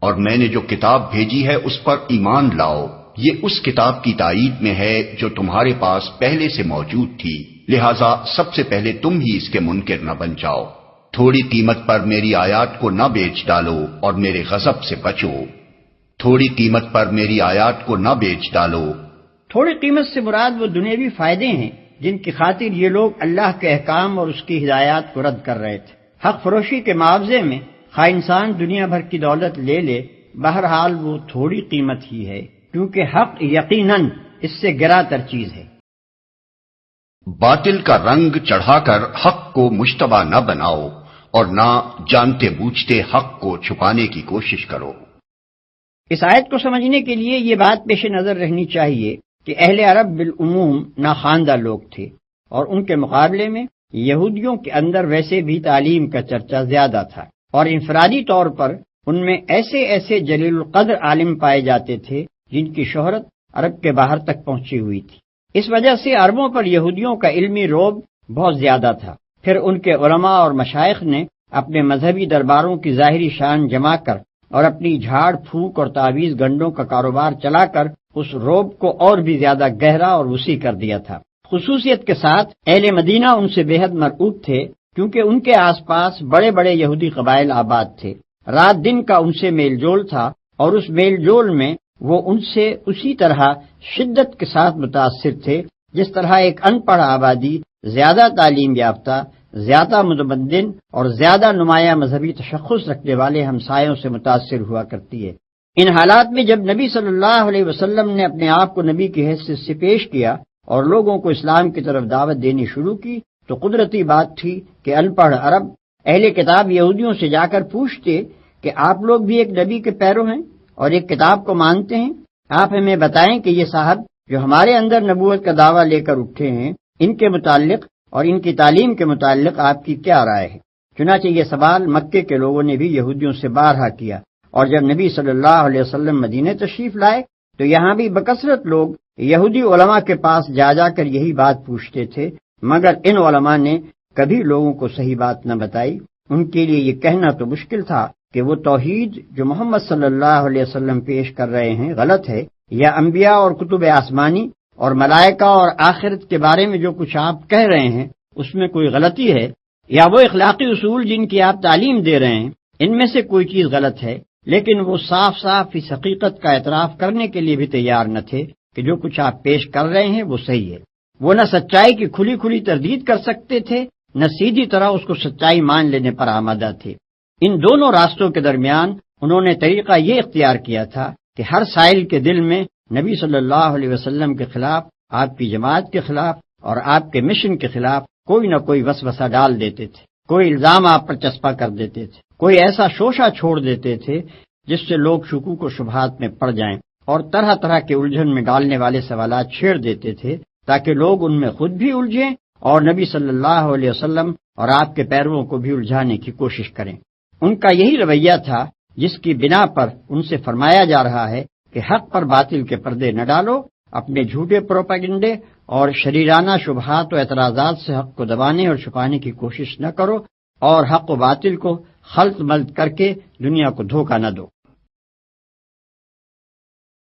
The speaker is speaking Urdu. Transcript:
اور میں نے جو کتاب بھیجی ہے اس پر ایمان لاؤ، یہ اس کتاب کی تائید میں ہے جو تمہارے پاس پہلے سے موجود تھی، لہذا سب سے پہلے تم ہی اس کے منکر نہ بن جاؤ۔ تھوڑی قیمت پر میری آیات کو نہ بیچ ڈالو اور میرے غضب سے بچو۔ تھوڑی قیمت پر میری آیات کو نہ بیچ ڈالو۔ تھوڑی قیمت سے مراد وہ دنیاوی فائدے ہیں جن کی خاطر یہ لوگ اللہ کے احکام اور اس کی ہدایات کو رد کر رہے تھے۔ حق فروشی کے معاوضے میں خواہ انسان دنیا بھر کی دولت لے لے، بہرحال وہ تھوڑی قیمت ہی ہے، کیونکہ حق یقیناً اس سے گرا تر چیز ہے۔ باطل کا رنگ چڑھا کر حق کو مشتبہ نہ بناؤ اور نہ جانتے بوجھتے حق کو چھپانے کی کوشش کرو۔ اس آیت کو سمجھنے کے لیے یہ بات پیش نظر رہنی چاہیے کہ اہل عرب بالعموم ناخواندہ لوگ تھے، اور ان کے مقابلے میں یہودیوں کے اندر ویسے بھی تعلیم کا چرچا زیادہ تھا، اور انفرادی طور پر ان میں ایسے ایسے جلیل القدر عالم پائے جاتے تھے جن کی شہرت عرب کے باہر تک پہنچی ہوئی تھی۔ اس وجہ سے عربوں پر یہودیوں کا علمی رعب بہت زیادہ تھا۔ پھر ان کے علماء اور مشائخ نے اپنے مذہبی درباروں کی ظاہری شان جما کر اور اپنی جھاڑ پھونک اور تعویذ گنڈوں کا کاروبار چلا کر اس رعب کو اور بھی زیادہ گہرا اور وسیع کر دیا تھا۔ خصوصیت کے ساتھ اہل مدینہ ان سے بے حد مرعوب تھے، کیونکہ ان کے آس پاس بڑے بڑے یہودی قبائل آباد تھے۔ رات دن کا ان سے میل جول تھا، اور اس میل جول میں وہ ان سے اسی طرح شدت کے ساتھ متاثر تھے جس طرح ایک ان پڑھ آبادی زیادہ تعلیم یافتہ، زیادہ متمدن اور زیادہ نمایاں مذہبی تشخص رکھنے والے ہمسایوں سے متاثر ہوا کرتی ہے۔ ان حالات میں جب نبی صلی اللہ علیہ وسلم نے اپنے آپ کو نبی کی حیثیت سے پیش کیا اور لوگوں کو اسلام کی طرف دعوت دینی شروع کی، تو قدرتی بات تھی کہ ان پڑھ عرب اہل کتاب یہودیوں سے جا کر پوچھتے کہ آپ لوگ بھی ایک نبی کے پیرو ہیں اور ایک کتاب کو مانتے ہیں؟ آپ ہمیں بتائیں کہ یہ صاحب جو ہمارے اندر نبوت کا دعویٰ لے کر اٹھے ہیں، ان کے متعلق اور ان کی تعلیم کے متعلق آپ کی کیا رائے ہے؟ چنانچہ یہ سوال مکے کے لوگوں نے بھی یہودیوں سے بارہا کیا، اور جب نبی صلی اللہ علیہ وسلم مدینہ تشریف لائے تو یہاں بھی بکثرت لوگ یہودی علماء کے پاس جا جا کر یہی بات پوچھتے تھے، مگر ان علماء نے کبھی لوگوں کو صحیح بات نہ بتائی۔ ان کے لیے یہ کہنا تو مشکل تھا کہ وہ توحید جو محمد صلی اللہ علیہ وسلم پیش کر رہے ہیں غلط ہے، یا انبیاء اور کتب آسمانی اور ملائکہ اور آخرت کے بارے میں جو کچھ آپ کہہ رہے ہیں اس میں کوئی غلطی ہے، یا وہ اخلاقی اصول جن کی آپ تعلیم دے رہے ہیں ان میں سے کوئی چیز غلط ہے۔ لیکن وہ صاف صاف اس حقیقت کا اعتراف کرنے کے لیے بھی تیار نہ تھے کہ جو کچھ آپ پیش کر رہے ہیں وہ صحیح ہے۔ وہ نہ سچائی کی کھلی کھلی تردید کر سکتے تھے، نہ سیدھی طرح اس کو سچائی مان لینے پر آمادہ تھے۔ ان دونوں راستوں کے درمیان انہوں نے طریقہ یہ اختیار کیا تھا کہ ہر سائل کے دل میں نبی صلی اللہ علیہ وسلم کے خلاف، آپ کی جماعت کے خلاف اور آپ کے مشن کے خلاف کوئی نہ کوئی وسوسہ ڈال دیتے تھے، کوئی الزام آپ پر چسپاں کر دیتے تھے، کوئی ایسا شوشہ چھوڑ دیتے تھے جس سے لوگ شکوک و شبہات میں پڑ جائیں، اور طرح طرح کے الجھن میں ڈالنے والے سوالات چھیڑ دیتے تھے تاکہ لوگ ان میں خود بھی الجھیں اور نبی صلی اللہ علیہ وسلم اور آپ کے پیرووں کو بھی الجھانے کی کوشش کریں۔ ان کا یہی رویہ تھا جس کی بنا پر ان سے فرمایا جا رہا ہے کہ حق پر باطل کے پردے نہ ڈالو، اپنے جھوٹے پروپیگنڈے اور شریرانہ شبہات و اعتراضات سے حق کو دبانے اور چھپانے کی کوشش نہ کرو، اور حق و باطل کو خلط ملط کر کے دنیا کو دھوکہ نہ دو۔